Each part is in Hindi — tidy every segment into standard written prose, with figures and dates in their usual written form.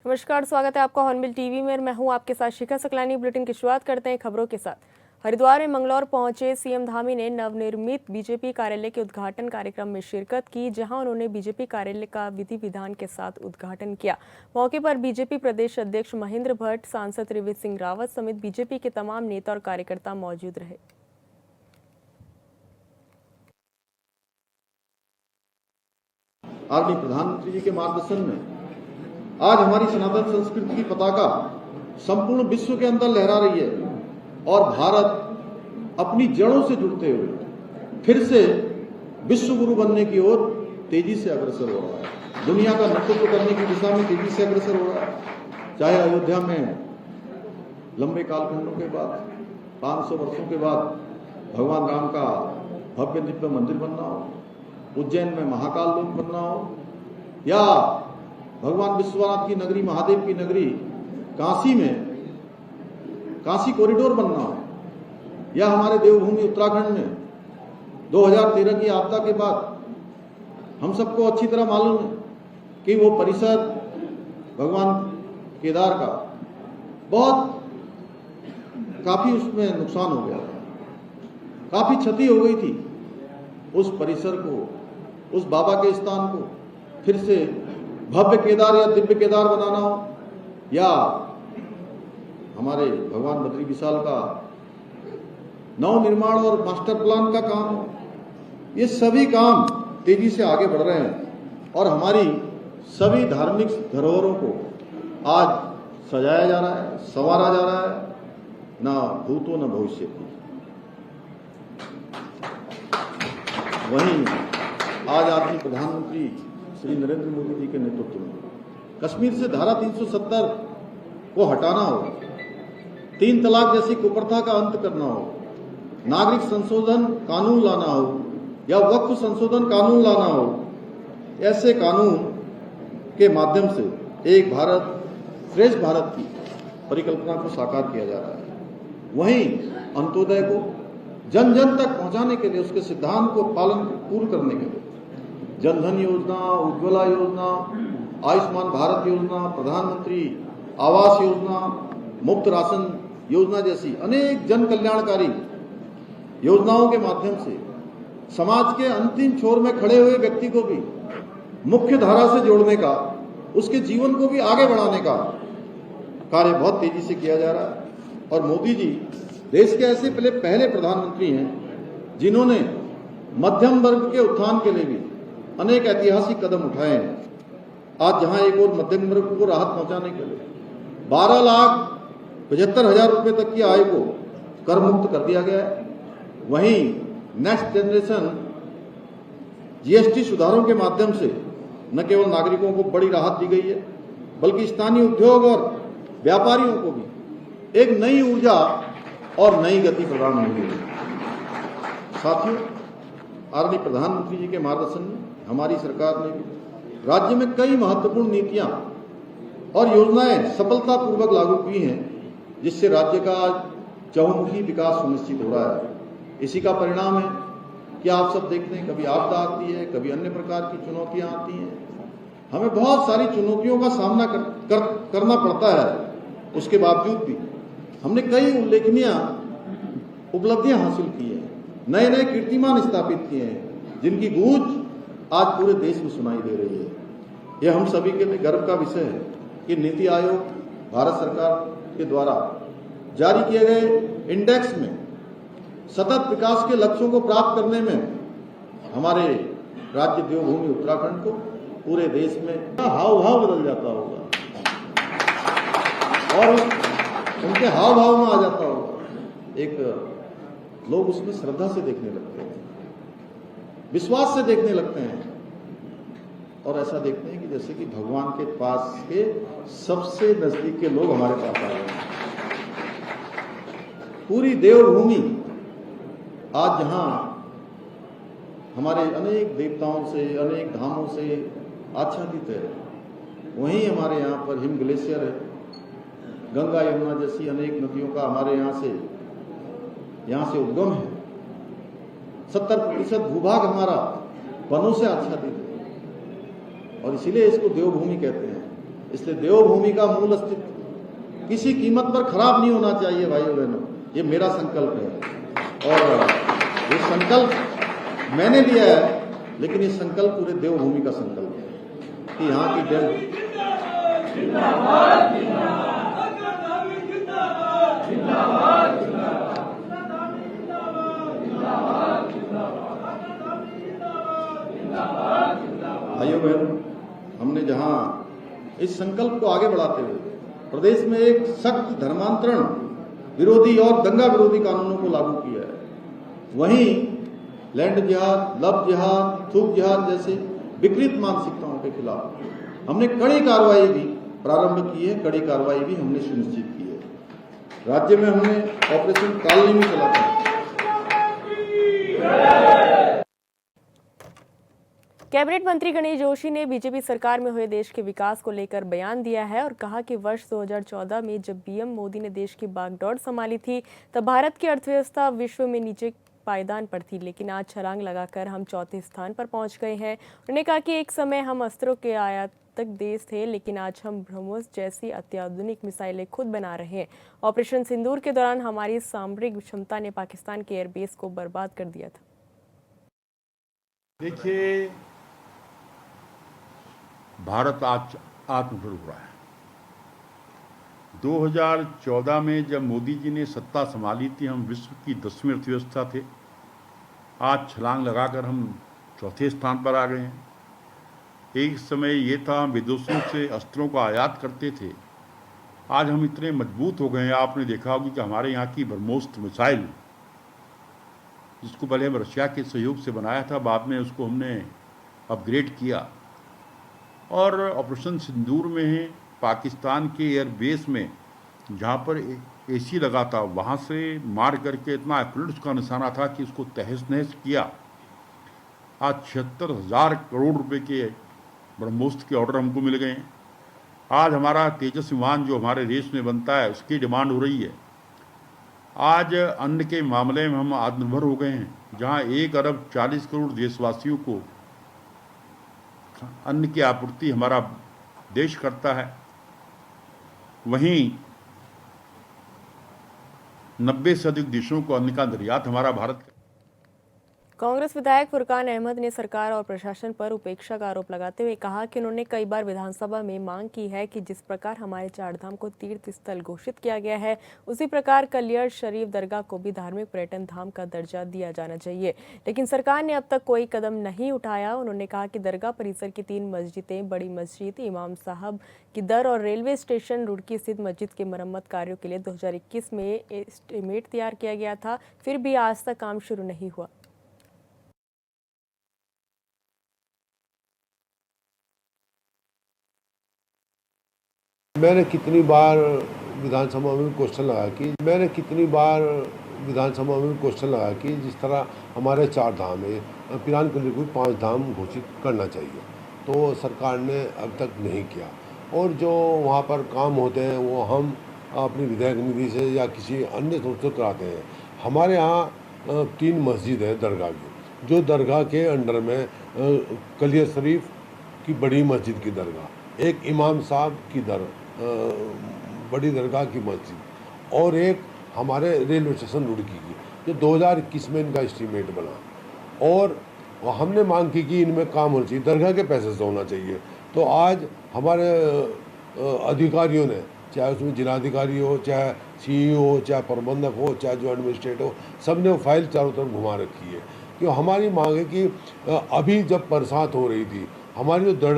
नमस्कार, स्वागत है आपका हॉर्नबिल टीवी में। मैं हूं आपके साथ शिखा सकलानी। बुलेटिन की शुरुआत करते हैं खबरों के साथ। हरिद्वार में मंगलौर पहुंचे सीएम धामी ने नवनिर्मित बीजेपी कार्यालय के उद्घाटन कार्यक्रम में शिरकत की, जहां उन्होंने बीजेपी कार्यालय का विधि विधान के साथ उद्घाटन किया। मौके पर बीजेपी प्रदेश अध्यक्ष महेंद्र भट्ट, सांसद त्रिवेंद्र सिंह रावत समेत बीजेपी के तमाम नेता और कार्यकर्ता मौजूद रहे। आदरणीय प्रधानमंत्री जी के मार्गदर्शन में आज हमारी सनातन संस्कृति की पताका संपूर्ण विश्व के अंदर लहरा रही है और भारत अपनी जड़ों से जुड़ते हुए फिर से विश्व गुरु बनने की ओर तेजी से अग्रसर हो रहा है। दुनिया का नेतृत्व करने की दिशा में तेजी से अग्रसर हो रहा है। चाहे अयोध्या में लंबे कालखंडों के बाद 500 वर्षों के बाद भगवान राम का भव्य दिव्य मंदिर बनना हो, उज्जैन में महाकाल लोक बनना हो, या भगवान विश्वनाथ की नगरी, महादेव की नगरी काशी में काशी कॉरिडोर बनना हो, या हमारे देवभूमि उत्तराखंड में 2013 की आपदा के बाद हम सबको अच्छी तरह मालूम है कि वो परिसर भगवान केदार का काफी उसमें नुकसान हो गया था, काफी क्षति हो गई थी। उस परिसर को, उस बाबा के स्थान को फिर से भव्य केदार या दिव्य केदार बनाना हो, या हमारे भगवान बद्री विशाल का नव निर्माण और मास्टर प्लान का काम हो, ये सभी काम तेजी से आगे बढ़ रहे हैं और हमारी सभी धार्मिक धरोहरों को आज सजाया जा रहा है, संवारा जा रहा है, ना भूतो न भविष्य की। वहीं आज आदरणीय प्रधानमंत्री श्री नरेंद्र मोदी जी के नेतृत्व में कश्मीर से धारा 370 को हटाना हो, 3 तलाक जैसी कुप्रथा का अंत करना हो, नागरिक संशोधन कानून लाना हो या वक्फ संशोधन कानून लाना हो, ऐसे कानून के माध्यम से एक भारत श्रेष्ठ भारत की परिकल्पना को साकार किया जा रहा है। वहीं अंत्योदय को जन जन तक पहुंचाने के लिए, उसके सिद्धांत को पालन पूर्ण करने के लिए जनधन योजना, उज्ज्वला योजना, आयुष्मान भारत योजना, प्रधानमंत्री आवास योजना, मुफ्त राशन योजना जैसी अनेक जन कल्याणकारी योजनाओं के माध्यम से समाज के अंतिम छोर में खड़े हुए व्यक्ति को भी मुख्य धारा से जोड़ने का, उसके जीवन को भी आगे बढ़ाने का कार्य बहुत तेजी से किया जा रहा है। और मोदी जी देश के ऐसे पहले प्रधानमंत्री हैं जिन्होंने मध्यम वर्ग के उत्थान के लिए भी अनेक ऐतिहासिक कदम उठाए हैं। आज जहां एक और मध्यम वर्ग को राहत पहुंचाने के लिए 12,75,000 रुपए तक की आय को कर मुक्त कर दिया गया है, वहीं नेक्स्ट जनरेशन जीएसटी सुधारों के माध्यम से न केवल नागरिकों को बड़ी राहत दी गई है, बल्कि स्थानीय उद्योग और व्यापारियों को भी एक नई ऊर्जा और नई गति प्रदान हुई है। साथियों, आदरणीय प्रधानमंत्री जी के मार्गदर्शन में हमारी सरकार ने भी राज्य में कई महत्वपूर्ण नीतियां और योजनाएं सफलतापूर्वक लागू की हैं, जिससे राज्य का चहुमुखी विकास सुनिश्चित हो रहा है। इसी का परिणाम है कि आप सब देखते हैं, कभी आपदा आती है, कभी अन्य प्रकार की चुनौतियां आती हैं, हमें बहुत सारी चुनौतियों का सामना करना पड़ता है। उसके बावजूद भी हमने कई उल्लेखनीय उपलब्धियां हासिल की हैं, नए नए कीर्तिमान स्थापित किए हैं, जिनकी गूंज आज पूरे देश में सुनाई दे रही है। यह हम सभी के लिए गर्व का विषय है कि नीति आयोग भारत सरकार के द्वारा जारी किए गए इंडेक्स में सतत विकास के लक्ष्यों को प्राप्त करने में हमारे राज्य देवभूमि उत्तराखंड को पूरे देश में हाव भाव बदल जाता होगा और उनके हाव भाव में आ जाता होगा। एक लोग उसमें श्रद्धा से देखने लगते हैं, विश्वास से देखने लगते हैं और ऐसा देखते हैं कि जैसे कि भगवान के पास के सबसे नजदीक के लोग हमारे पास आ रहे हैं। पूरी देवभूमि आज जहां हमारे अनेक देवताओं से, अनेक धामों से आच्छादित है, वहीं हमारे यहाँ पर हिम ग्लेशियर है, गंगा यमुना जैसी अनेक नदियों का हमारे यहाँ से उद्गम है। 70% भूभाग हमारा वनों से आच्छादित है और इसीलिए इसको देवभूमि कहते हैं। इसलिए देवभूमि का मूल अस्तित्व किसी कीमत पर खराब नहीं होना चाहिए भाइयों बहनों, ये मेरा संकल्प है। और ये संकल्प मैंने लिया है, लेकिन ये संकल्प पूरे देवभूमि का संकल्प है कि यहाँ की देव भाइयों बहनों, हमने जहां इस संकल्प को आगे बढ़ाते हुए प्रदेश में एक सख्त धर्मांतरण विरोधी और दंगा विरोधी कानूनों को लागू किया है, वहीं लैंड जिहाद, लव जिहाद, थूक जिहाद जैसे विकृत मानसिकताओं के खिलाफ हमने कड़ी कार्रवाई भी प्रारंभ की है, कड़ी कार्रवाई भी हमने सुनिश्चित की है। राज्य में हमने ऑपरेशन कालनी भी चलाया है। कैबिनेट मंत्री गणेश जोशी ने बीजेपी सरकार में हुए देश के विकास को लेकर बयान दिया है और कहा कि वर्ष 2014 में जब पीएम मोदी ने देश की बागडोर संभाली थी तब भारत की अर्थव्यवस्था विश्व में नीचे पायदान पर थी, लेकिन आज छलांग लगाकर हम चौथे स्थान पर पहुंच गए हैं। उन्होंने कहा कि एक समय हम अस्त्रों के आयातक देश थे, लेकिन आज हम ब्रह्मोस जैसी अत्याधुनिक मिसाइलें खुद बना रहे हैं। ऑपरेशन सिंदूर के दौरान हमारी सामरिक क्षमता ने पाकिस्तान के एयरबेस को बर्बाद कर दिया था। देखिए, भारत आज आत्मनिर्भर हुआ है। 2014 में जब मोदी जी ने सत्ता संभाली थी, हम विश्व की 10वीं अर्थव्यवस्था थे। आज छलांग लगाकर हम चौथे स्थान पर आ गए हैं। एक समय ये था हम विदेशों से अस्त्रों का आयात करते थे, आज हम इतने मजबूत हो गए हैं। आपने देखा होगा कि हमारे यहाँ की ब्रह्मोस मिसाइल, जिसको पहले हम रशिया के सहयोग से बनाया था, बाद में उसको हमने अपग्रेड किया और ऑपरेशन सिंदूर में पाकिस्तान के एयरबेस में जहाँ पर एसी लगा था, वहाँ से मार करके इतना एक्यूरेट उसका निशाना था कि उसको तहस नहस किया। आज 76,000 करोड़ रुपए के ब्रह्मोस के ऑर्डर हमको मिल गए हैं। आज हमारा तेजस विमान जो हमारे देश में बनता है, उसकी डिमांड हो रही है। आज अन्न के मामले में हम आत्मनिर्भर हो गए हैं, जहाँ 1 अरब 40 करोड़ देशवासियों को अन्न की आपूर्ति हमारा देश करता है। वहीं 90 से अधिक देशों को अन्न का निर्यात हमारा भारत का। कांग्रेस विधायक फुरकान अहमद ने सरकार और प्रशासन पर उपेक्षा का आरोप लगाते हुए कहा कि उन्होंने कई बार विधानसभा में मांग की है कि जिस प्रकार हमारे चारधाम को तीर्थ स्थल घोषित किया गया है, उसी प्रकार कलियर शरीफ दरगाह को भी धार्मिक पर्यटन धाम का दर्जा दिया जाना चाहिए, लेकिन सरकार ने अब तक कोई कदम नहीं उठाया। उन्होंने कहा कि दरगाह परिसर की 3 मस्जिदें, बड़ी मस्जिद, इमाम साहब की दर और रेलवे स्टेशन रुड़की स्थित मस्जिद के मरम्मत कार्यों के लिए 2021 में एस्टीमेट तैयार किया गया था, फिर भी आज तक काम शुरू नहीं हुआ। मैंने कितनी बार विधानसभा में क्वेश्चन लगा कि जिस तरह हमारे 4 धाम है, पिरान कलियर को 5 धाम घोषित करना चाहिए, तो सरकार ने अब तक नहीं किया। और जो वहाँ पर काम होते हैं वो हम अपनी विधायक निधि से या किसी अन्य स्रोत से कराते हैं। हमारे यहाँ 3 मस्जिद है दरगाह की, जो दरगाह के अंडर में कलियर शरीफ की बड़ी मस्जिद की दरगाह, एक इमाम साहब की बड़ी दरगाह की मस्जिद और एक हमारे रेलवे स्टेशन रुड़की की, जो 2021 में इनका एस्टीमेट बना। और हमने मांग की कि इनमें काम होना चाहिए, दरगाह के पैसे से होना चाहिए। तो आज हमारे अधिकारियों ने, चाहे उसमें जिलाधिकारी हो, चाहे सीईओ हो, चाहे प्रबंधक हो, चाहे जो एडमिनिस्ट्रेटर हो, सब ने वो फाइल चारों तरफ घुमा रखी है। क्यों हमारी मांग है कि अभी जब बरसात हो रही थी, हमारी जो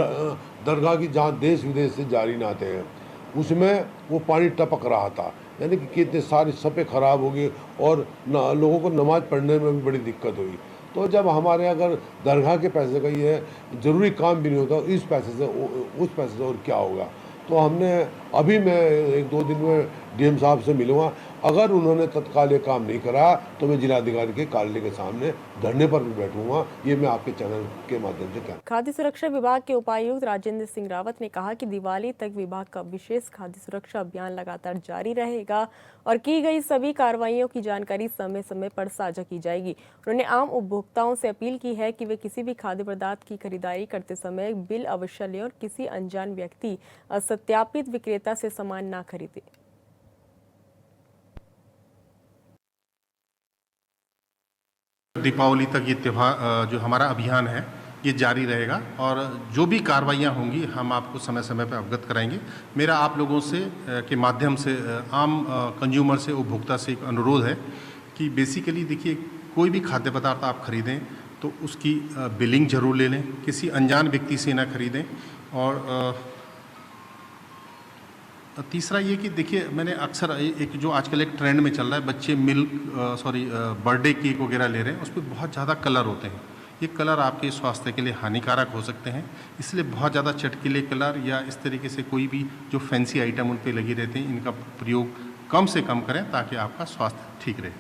दरगाह की जहाँ देश विदेश से जारीन आते हैं, उसमें वो पानी टपक रहा था, यानी कि कितने सारी सफ़े ख़राब हो गई और लोगों को नमाज पढ़ने में भी बड़ी दिक्कत हुई। तो जब हमारे अगर दरगाह के पैसे का ये ज़रूरी काम भी नहीं होता, इस पैसे से उस पैसे से और क्या होगा। तो हमने अभी मैं 1-2 दिन में डीएम साहब से मिलूँगा अगर उन्होंने तत्काल ये काम नहीं करा तो मैं जिलाधिकारी के कार्यालय के सामने धरने पर भी बैठूंगा। ये मैं आपके चैनल के माध्यम से कहूँ। खाद्य सुरक्षा विभाग के उपायुक्त राजेंद्र सिंह रावत ने कहा कि दिवाली तक विभाग का विशेष खाद्य सुरक्षा अभियान लगातार जारी रहेगा और की गई सभी कार्रवाइयों की जानकारी समय समय पर साझा की जाएगी। उन्होंने आम उपभोक्ताओं से अपील की है कि वे किसी भी खाद्य पदार्थ की खरीदारी करते समय बिल अवश्य लें और किसी अनजान व्यक्ति असत्यापित विक्रेता से सामान न खरीदें। दीपावली तक ये त्यौहार जो हमारा अभियान है ये जारी रहेगा और जो भी कार्रवाइयाँ होंगी हम आपको समय समय पर अवगत कराएंगे। मेरा आप लोगों से के माध्यम से आम कंज्यूमर से उपभोक्ता से एक अनुरोध है कि बेसिकली देखिए कोई भी खाद्य पदार्थ आप खरीदें तो उसकी बिलिंग जरूर ले लें, किसी अनजान व्यक्ति से ना खरीदें। और तीसरा ये कि देखिए मैंने अक्सर एक जो आजकल एक ट्रेंड में चल रहा है, बच्चे बर्थडे केक वगैरह ले रहे हैं, उस पर बहुत ज़्यादा कलर होते हैं। ये कलर आपके स्वास्थ्य के लिए हानिकारक हो सकते हैं, इसलिए बहुत ज़्यादा चटकीले कलर या इस तरीके से कोई भी जो फैंसी आइटम उन पे लगे रहते हैं इनका प्रयोग कम से कम करें ताकि आपका स्वास्थ्य ठीक रहे।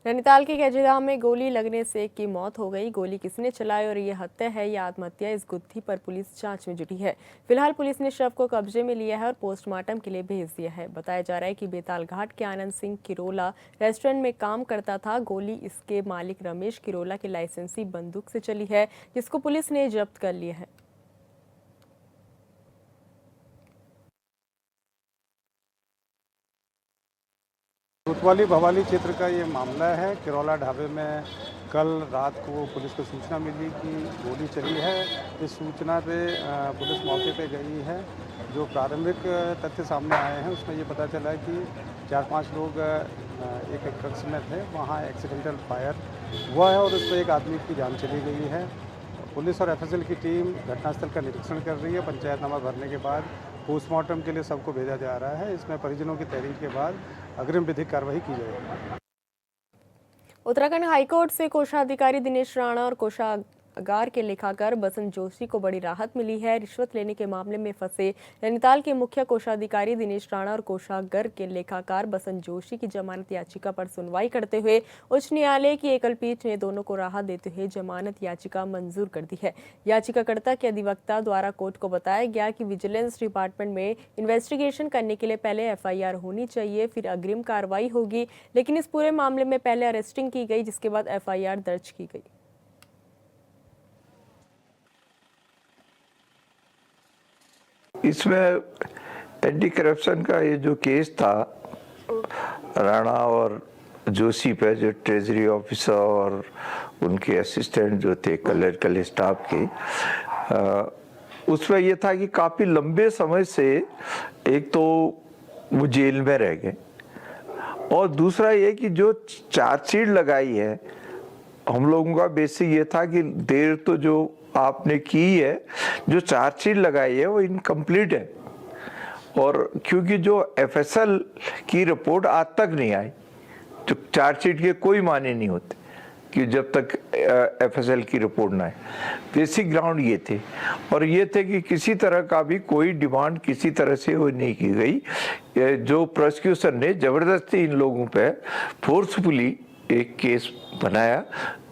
नैनीताल के कैजीधाम में गोली लगने से एक की मौत हो गई। गोली किसने चलाई और ये हत्या है या आत्महत्या, इस गुत्थी पर पुलिस जांच में जुटी है। फिलहाल पुलिस ने शव को कब्जे में लिया है और पोस्टमार्टम के लिए भेज दिया है। बताया जा रहा है कि बेताल घाट के आनंद सिंह किरोला रेस्टोरेंट में काम करता था। गोली इसके मालिक रमेश किरोला की लाइसेंसी बंदूक से चली है, जिसको पुलिस ने जब्त कर लिया है। कोतवाली भवाली क्षेत्र का ये मामला है। किरोला ढाबे में कल रात को पुलिस को सूचना मिली कि गोली चली है। इस सूचना पे पुलिस मौके पे गई है। जो प्रारंभिक तथ्य सामने आए हैं उसमें ये पता चला कि 4-5 लोग एक कक्ष में थे, वहाँ एक्सीडेंटल फायर हुआ है और उस पर एक आदमी की जान चली गई है। पुलिस और एफएसएल की टीम घटनास्थल का निरीक्षण कर रही है। पंचायतनामा भरने के बाद पोस्टमार्टम के लिए सबको भेजा जा रहा है। इसमें परिजनों की तहरीर के बाद अग्रिम विधिक कार्रवाई की जाएगी। उत्तराखंड हाईकोर्ट से कोषाधिकारी दिनेश राणा और कोषागार के लेखाकार बसंत जोशी को बड़ी राहत मिली है। रिश्वत लेने के मामले में फंसे नैनीताल के मुख्य कोषाधिकारी दिनेश राणा और कोषागार के लेखाकार बसंत जोशी की जमानत याचिका पर सुनवाई करते हुए उच्च न्यायालय की एकल पीठ ने दोनों को राहत देते हुए जमानत याचिका मंजूर कर दी है। याचिकाकर्ता के अधिवक्ता द्वारा कोर्ट को बताया गया कि विजिलेंस डिपार्टमेंट में इन्वेस्टिगेशन करने के लिए पहले एफआईआर होनी चाहिए, फिर अग्रिम कार्रवाई होगी, लेकिन इस पूरे मामले में पहले अरेस्टिंग की गई, जिसके बाद एफआईआर दर्ज की गई। इसमें एंटी करप्शन का ये जो केस था राणा और जोशी पे, जो ट्रेजरी ऑफिसर और उनके असिस्टेंट जो थे कलर स्टाफ के, उसमें ये था कि काफ़ी लंबे समय से एक तो वो जेल में रह गए और दूसरा ये कि जो चार्जशीट लगाई है हम लोगों का बेसिक ये था कि देर तो जो आपने की है, जो चार्जशीट लगाई है वो इनकम्प्लीट है। और क्योंकि जो एफएसएल की रिपोर्ट आज तक नहीं आई, तो चार्जशीट के कोई माने नहीं होते कि जब तक एफएसएल की रिपोर्ट ना आए। बेसिक ग्राउंड ये थे और ये थे कि किसी तरह का भी कोई डिमांड किसी तरह से वो नहीं की गई। जो प्रोसिक्यूशन ने जबरदस्ती इन लोगों पे फोर्सफुली एक केस बनाया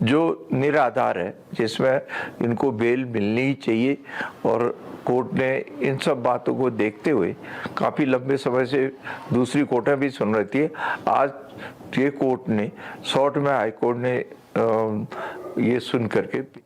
जो निराधार है, जिसमें इनको बेल मिलनी ही चाहिए। और कोर्ट ने इन सब बातों को देखते हुए काफ़ी लंबे समय से दूसरी कोर्टें भी सुन रही थी। आज ये कोर्ट ने शॉर्ट में हाई कोर्ट ने ये सुन करके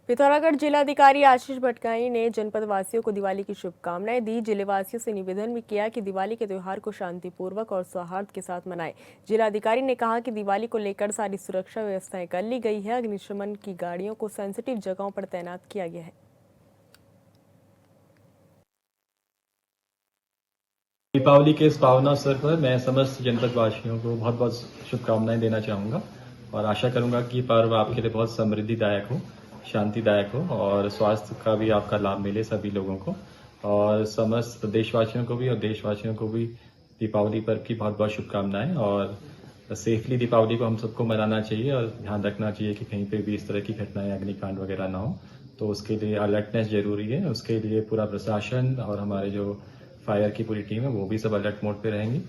पिथौरागढ़ जिलाधिकारी आशीष भटगाई ने जनपद वासियों को दिवाली की शुभकामनाएं दी। जिलेवासियों से निवेदन भी किया कि दिवाली के त्योहार को शांतिपूर्वक और सौहार्द के साथ मनाएं। जिलाधिकारी ने कहा कि दिवाली को लेकर सारी सुरक्षा व्यवस्थाएं कर ली गई है। अग्निशमन की गाड़ियों को सेंसिटिव जगहों पर तैनात किया गया है। दीपावली के इस पावन अवसर पर मैं समस्त जनपद वासियों को बहुत बहुत शुभकामनाएं देना चाहूँगा और आशा करूँगा कि पर्व आपके लिए बहुत समृद्धिदायक हो, शांतिदायक हो और स्वास्थ्य का भी आपका लाभ मिले सभी लोगों को। और समस्त देशवासियों को भी और देशवासियों को भी दीपावली पर्व की बहुत बहुत शुभकामनाएं। और सेफली दीपावली को हम सबको मनाना चाहिए और ध्यान रखना चाहिए कि कहीं पे भी इस तरह की घटनाएं, अग्निकांड वगैरह ना हो। तो उसके लिए अलर्टनेस जरूरी है। उसके लिए पूरा प्रशासन और हमारे जो फायर की पूरी टीम है वो भी सब अलर्ट मोड पे रहेंगी।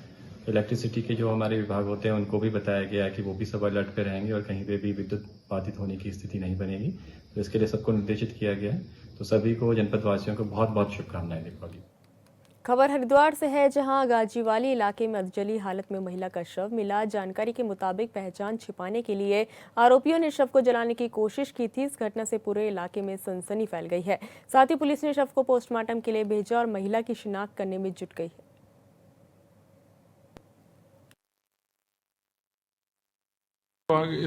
इलेक्ट्रिसिटी के जो हमारे विभाग होते हैं उनको भी बताया गया है कि वो भी सब अलर्ट पे रहेंगे और कहीं पे भी विद्युत बाधित होने की स्थिति नहीं बनेगी। तो इसके लिए सबको निर्देशित किया गया है। तो सभी को, जनपद वासियों को बहुत बहुत शुभकामनाएं दीपावली। खबर हरिद्वार से है, जहां गाजीवाली इलाके में अधजली हालत में महिला का शव मिला। जानकारी के मुताबिक पहचान छिपाने के लिए आरोपियों ने शव को जलाने की कोशिश की थी। इस घटना से पूरे इलाके में सनसनी फैल गई है। साथ ही पुलिस ने शव को पोस्टमार्टम के लिए भेजा और महिला की शिनाख्त करने में जुट गई है।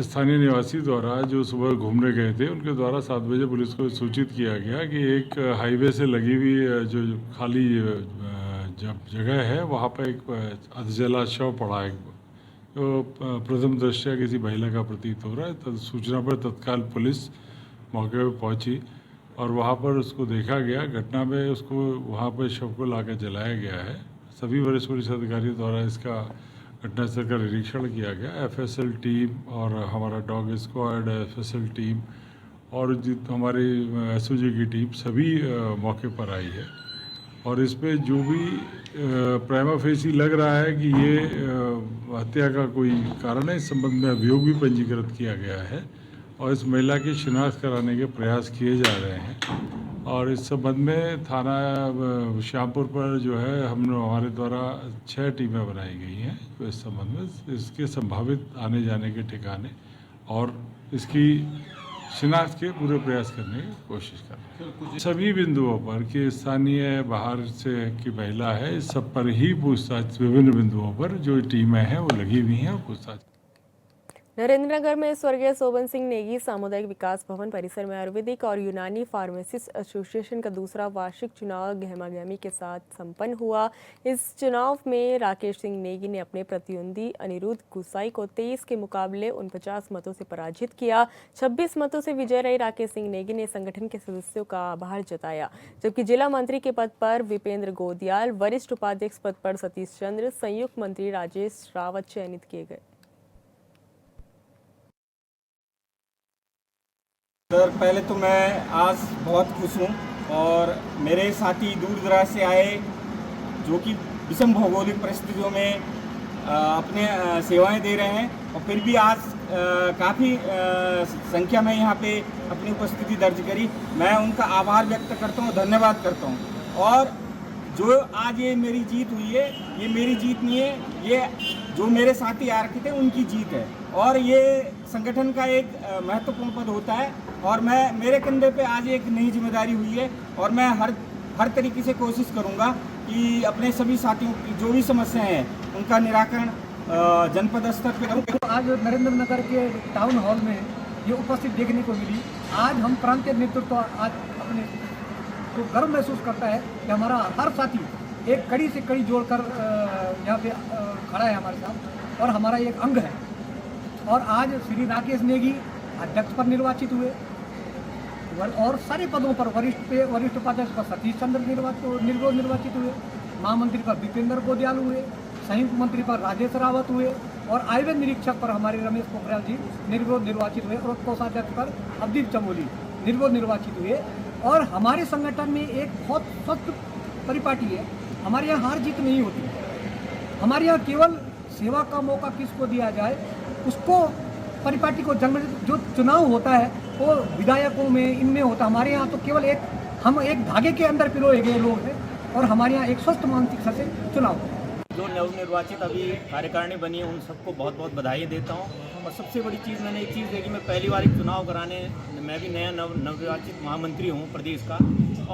स्थानीय निवासी द्वारा जो सुबह घूमने गए थे उनके द्वारा 7 बजे पुलिस को सूचित किया गया कि एक हाईवे से लगी हुई जो खाली जगह है वहाँ पर एक अधजला शव पड़ा है जो प्रथम दृष्टया किसी महिला का प्रतीत हो रहा है। सूचना पर तत्काल पुलिस मौके पर पहुंची और वहाँ पर उसको देखा गया। घटना में उसको वहाँ पर शव को लाकर जलाया गया है। सभी वरिष्ठ पुलिस अधिकारियों द्वारा इसका घटनास्थल का निरीक्षण किया गया। एफएसएल टीम और हमारा डॉग स्क्वाड, एफएसएल टीम और हमारी एसओजी की टीम सभी मौके पर आई है और इसमें जो भी प्राइमा फेसी लग रहा है कि ये हत्या का कोई कारण है, इस संबंध में अभियोग भी पंजीकृत किया गया है और इस महिला की शिनाख्त कराने के प्रयास किए जा रहे हैं। और इस संबंध में थाना श्यामपुर पर जो है हमारे द्वारा 6 टीमें बनाई गई हैं तो इस संबंध में इसके संभावित आने जाने के ठिकाने और इसकी शिनाख्त के पूरे प्रयास करने की कोशिश कर रहे हैं। सभी बिंदुओं पर कि स्थानीय बाहर से की महिला है, इस सब पर ही पूछताछ विभिन्न बिंदुओं पर जो टीमें हैं वो लगी हुई हैं और पूछताछ। नरेंद्रनगर में स्वर्गीय सोबन सिंह नेगी सामुदायिक विकास भवन परिसर में आयुर्वेदिक और यूनानी फार्मेसिस्ट एसोसिएशन का दूसरा वार्षिक चुनाव गहमागहमी के साथ संपन्न हुआ। इस चुनाव में राकेश सिंह नेगी ने अपने प्रतिद्वंदी अनिरुद्ध गुसाई को 23 के मुकाबले 49 मतों से पराजित किया। 26 मतों से विजय रहे राकेश सिंह नेगी ने संगठन के सदस्यों का आभार जताया, जबकि जिला मंत्री के पद पर विपेंद्र गोदियाल, वरिष्ठ उपाध्यक्ष पद पर सतीश चंद्र, संयुक्त मंत्री राजेश रावत चयनित किए गए। सर, पहले तो मैं आज बहुत खुश हूँ और मेरे साथी दूर दराज से आए जो कि विषम भौगोलिक परिस्थितियों में अपने सेवाएं दे रहे हैं और फिर भी आज काफ़ी संख्या में यहाँ पे अपनी उपस्थिति दर्ज करी। मैं उनका आभार व्यक्त करता हूँ, धन्यवाद करता हूँ। और जो आज ये मेरी जीत हुई है, ये मेरी जीत नहीं है, ये जो मेरे साथी आरक्षित थे उनकी जीत है और ये संगठन का एक महत्वपूर्ण पद होता है और मेरे कंधे पे आज एक नई जिम्मेदारी हुई है और मैं हर तरीके से कोशिश करूंगा कि अपने सभी साथियों की जो भी समस्याएं हैं उनका निराकरण जनपद स्तर पे करूँ। आज नरेंद्रनगर के टाउन हॉल में ये उपस्थित देखने को मिली। आज हम प्रांतीय नेतृत्व आज अपने को गर्व महसूस करता है कि हमारा हर साथी एक कड़ी से कड़ी जोड़कर यहाँ पे खड़ा है हमारे साथ और हमारा एक अंग है। और आज श्री राकेश नेगी अध्यक्ष पर निर्वाचित हुए और सारे पदों पर वरिष्ठ उपाध्यक्ष पर सतीश चंद्र निर्वाचित हुए, महामंत्री पर विपेंद्र गोदियाल हुए, संयुक्त मंत्री पर राजेश रावत हुए और आयुर्वेद निरीक्षक पर हमारे रमेश पोखरियाल जी निर्वाचित हुए और कोषाध्यक्ष पर अवदीप चमोली निर्वाचित हुए। और हमारे संगठन में एक बहुत स्वस्थ परिपाटी है। हमारे यहाँ हार जीत नहीं होती, हमारे यहाँ केवल सेवा का मौका किसको दिया जाए उसको परिपाटी को जो चुनाव होता है वो विधायकों में इनमें होता है। हमारे यहाँ तो केवल हम एक धागे के अंदर पिरोए गए लोग हैं और हमारे यहाँ एक स्वस्थ मानसिकता से चुनाव होता है। जो नवनिर्वाचित अभी कार्यकारिणी बनी है उन सबको बहुत बहुत बधाई देता हूँ। और सबसे बड़ी चीज़ मैंने एक चीज़ देखी, मैं पहली बार एक चुनाव कराने, मैं भी नया नवनिर्वाचित महामंत्री हूँ प्रदेश का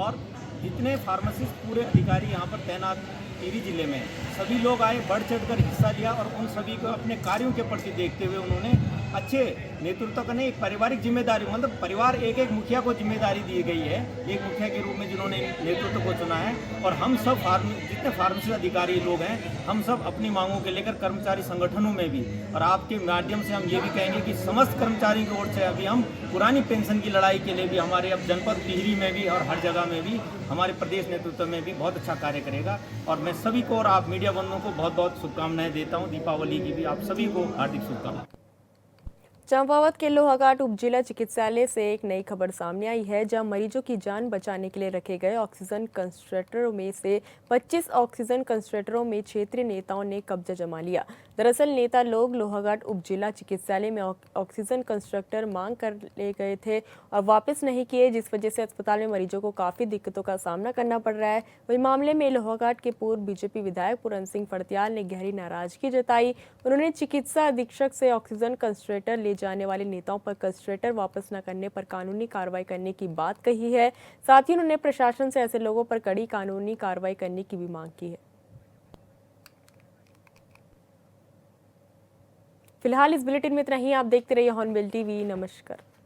और जितने फार्मासिस्ट पूरे अधिकारी यहाँ पर तैनात टिहरी जिले में सभी लोग आए, बढ़ चढ़कर हिस्सा लिया और उन सभी को अपने कार्यों के प्रति देखते हुए उन्होंने अच्छे नेतृत्व का नहीं, एक पारिवारिक जिम्मेदारी, मतलब परिवार एक मुखिया को जिम्मेदारी दी गई है, एक मुखिया के रूप में जिन्होंने नेतृत्व को चुना है। और हम सब जितने फार्मेसी अधिकारी लोग हैं हम सब अपनी मांगों के लेकर कर्मचारी संगठनों में भी, और आपके माध्यम से हम ये भी कहेंगे कि समस्त कर्मचारियों की ओर से अभी हम पुरानी पेंशन की लड़ाई के लिए भी हमारे अब जनपद टिहरी में भी और हर जगह में भी हमारे प्रदेश नेतृत्व में भी बहुत अच्छा कार्य करेगा। और मैं सभी को और आप मीडिया बंधुओं को बहुत बहुत शुभकामनाएं देता हूँ। दीपावली की भी आप सभी को हार्दिक शुभकामनाएं। चंपावत के लोहाघाट उप जिला चिकित्सालय से एक नई खबर सामने आई है, जहां मरीजों की जान बचाने के लिए रखे गए ऑक्सीजन कंसंट्रेटरों में से 25 ऑक्सीजन कंसंट्रेटरों में क्षेत्रीय नेताओं ने कब्जा जमा लिया। दरअसल नेता लोग लोहाघाट उप जिला चिकित्सालय में ऑक्सीजन कंसंट्रेटर मांग कर ले गए थे और वापस नहीं किए, जिस वजह से अस्पताल में मरीजों को काफी दिक्कतों का सामना करना पड़ रहा है। वही मामले में लोहाघाट के पूर्व बीजेपी विधायक पूरन सिंह फड़त्याल ने गहरी नाराजगी जताई। उन्होंने चिकित्सा अधीक्षक से ऑक्सीजन कंसंट्रेटर ले जाने वाले नेताओं पर कंसंट्रेटर वापस न करने पर कानूनी कार्रवाई करने की बात कही है। साथ ही उन्होंने प्रशासन से ऐसे लोगों पर कड़ी कानूनी कार्रवाई करने की भी मांग की है। फिलहाल इस बुलेटिन में इतना ही। आप देखते रहिए हॉर्नबिल टीवी। नमस्कार।